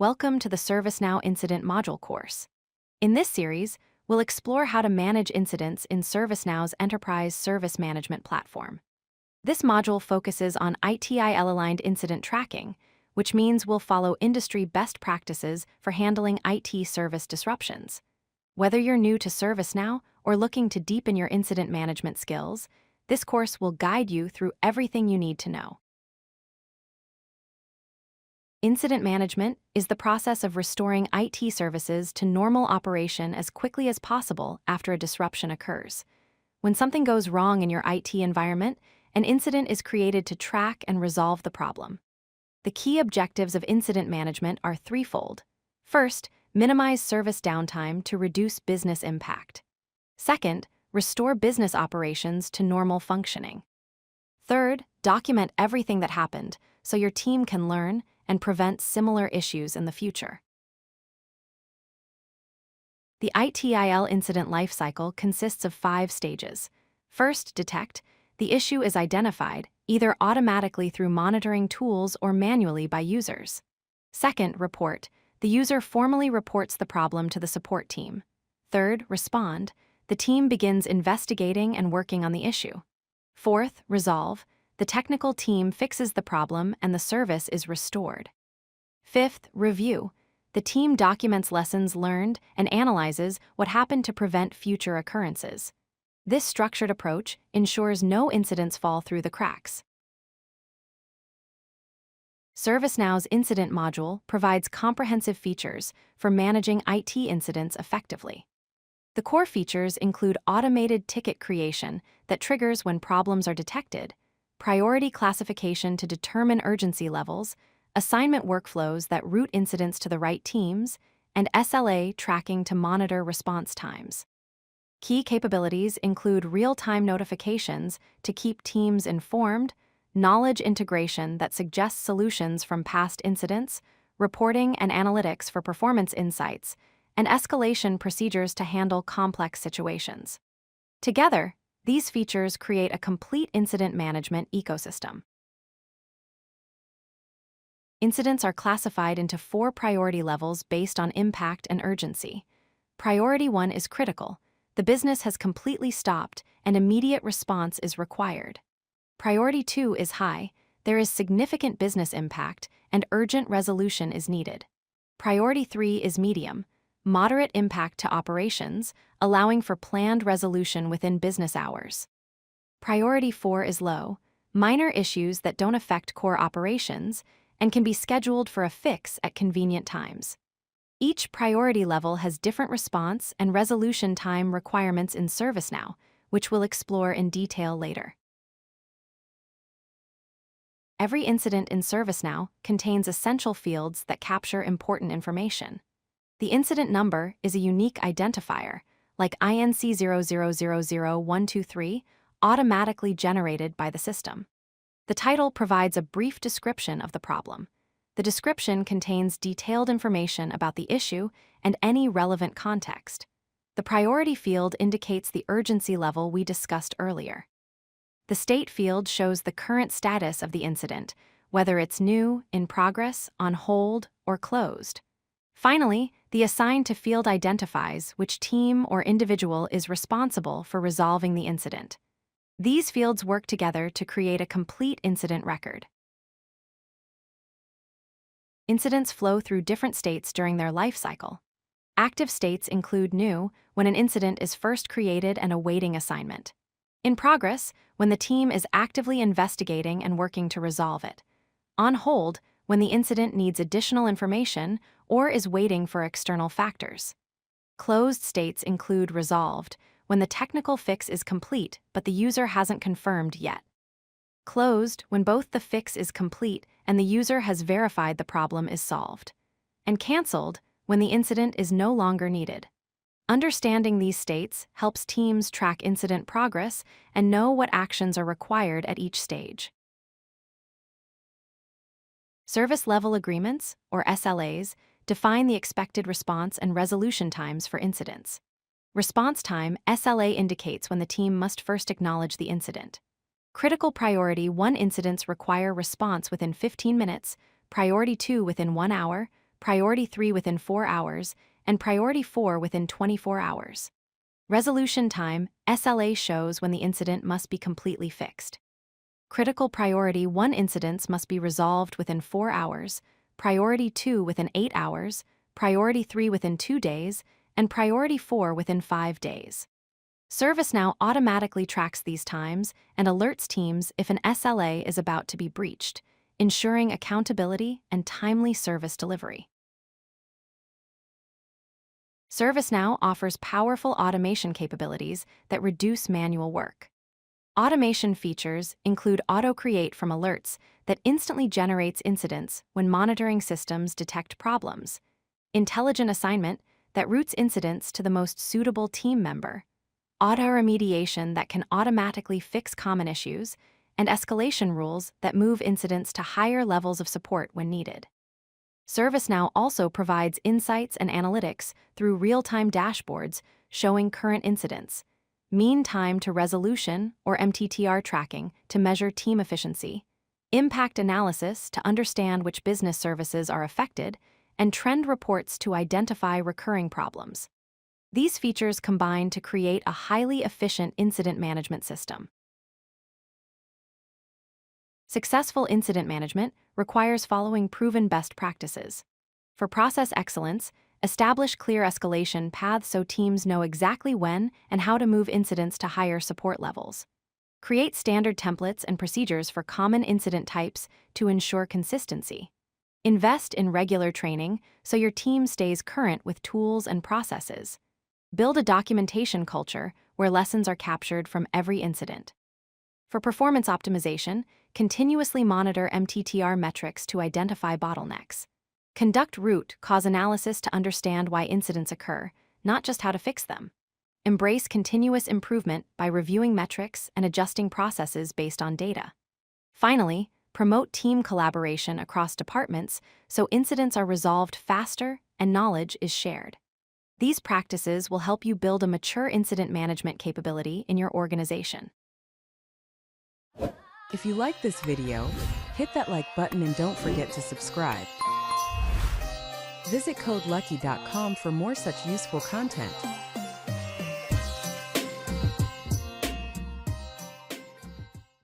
Welcome to the ServiceNow Incident Module course. In this series, we'll explore how to manage incidents in ServiceNow's Enterprise Service Management platform. This module focuses on ITIL-aligned incident tracking, which means we'll follow industry best practices for handling IT service disruptions. Whether you're new to ServiceNow or looking to deepen your incident management skills, this course will guide you through everything you need to know. Incident management is the process of restoring IT services to normal operation as quickly as possible after a disruption occurs. When something goes wrong in your IT environment, an incident is created to track and resolve the problem. The key objectives of incident management are threefold. First, minimize service downtime to reduce business impact. Second, restore business operations to normal functioning. Third, document everything that happened so your team can learn and prevent similar issues in the future. The ITIL incident lifecycle consists of 5 stages. First, detect. The issue is identified, either automatically through monitoring tools or manually by users. Second, report. The user formally reports the problem to the support team. Third, respond. The team begins investigating and working on the issue. Fourth, resolve. The technical team fixes the problem and the service is restored. Fifth, review. The team documents lessons learned and analyzes what happened to prevent future occurrences. This structured approach ensures no incidents fall through the cracks. ServiceNow's Incident Module provides comprehensive features for managing IT incidents effectively. The core features include automated ticket creation that triggers when problems are detected, priority classification to determine urgency levels, assignment workflows that route incidents to the right teams, and SLA tracking to monitor response times. Key capabilities include real-time notifications to keep teams informed, knowledge integration that suggests solutions from past incidents, reporting and analytics for performance insights, and escalation procedures to handle complex situations. Together, these features create a complete incident management ecosystem. Incidents are classified into 4 priority levels based on impact and urgency. Priority 1 is critical. The business has completely stopped and immediate response is required. Priority 2 is high. There is significant business impact and urgent resolution is needed. Priority 3 is medium. Moderate impact to operations, allowing for planned resolution within business hours. Priority 4 is low, minor issues that don't affect core operations and can be scheduled for a fix at convenient times. Each priority level has different response and resolution time requirements in ServiceNow, which we'll explore in detail later. Every incident in ServiceNow contains essential fields that capture important information. The incident number is a unique identifier, like INC00000123, automatically generated by the system. The title provides a brief description of the problem. The description contains detailed information about the issue and any relevant context. The priority field indicates the urgency level we discussed earlier. The state field shows the current status of the incident, whether it's new, in progress, on hold, or closed. Finally, the assigned to field identifies which team or individual is responsible for resolving the incident. These fields work together to create a complete incident record. Incidents flow through different states during their life cycle. Active states include new, when an incident is first created and awaiting assignment. In progress, when the team is actively investigating and working to resolve it. On hold, when the incident needs additional information or is waiting for external factors. Closed states include resolved, when the technical fix is complete but the user hasn't confirmed yet. Closed, when both the fix is complete and the user has verified the problem is solved. And canceled, when the incident is no longer needed. Understanding these states helps teams track incident progress and know what actions are required at each stage. Service Level Agreements, or SLAs, define the expected response and resolution times for incidents. Response time, SLA, indicates when the team must first acknowledge the incident. Critical Priority 1 incidents require response within 15 minutes, Priority 2 within 1 hour, priority 3 within 4 hours, and priority 4 within 24 hours. Resolution time, SLA, shows when the incident must be completely fixed. Critical priority 1 incidents must be resolved within 4 hours, priority 2 within 8 hours, priority 3 within 2 days, and priority 4 within 5 days. ServiceNow automatically tracks these times and alerts teams if an SLA is about to be breached, ensuring accountability and timely service delivery. ServiceNow offers powerful automation capabilities that reduce manual work. Automation features include auto-create from alerts that instantly generates incidents when monitoring systems detect problems, intelligent assignment that routes incidents to the most suitable team member, auto-remediation that can automatically fix common issues, and escalation rules that move incidents to higher levels of support when needed. ServiceNow also provides insights and analytics through real-time dashboards showing current incidents, mean time to resolution or MTTR tracking to measure team efficiency, impact analysis to understand which business services are affected, and trend reports to identify recurring problems. These features combine to create a highly efficient incident management system. Successful incident management requires following proven best practices. For process excellence, establish clear escalation paths so teams know exactly when and how to move incidents to higher support levels. Create standard templates and procedures for common incident types to ensure consistency. Invest in regular training so your team stays current with tools and processes. Build a documentation culture where lessons are captured from every incident. For performance optimization, continuously monitor MTTR metrics to identify bottlenecks. Conduct root cause analysis to understand why incidents occur, not just how to fix them. Embrace continuous improvement by reviewing metrics and adjusting processes based on data. Finally, promote team collaboration across departments so incidents are resolved faster and knowledge is shared. These practices will help you build a mature incident management capability in your organization. If you like this video, hit that like button and don't forget to subscribe. Visit codelucky.com for more such useful content.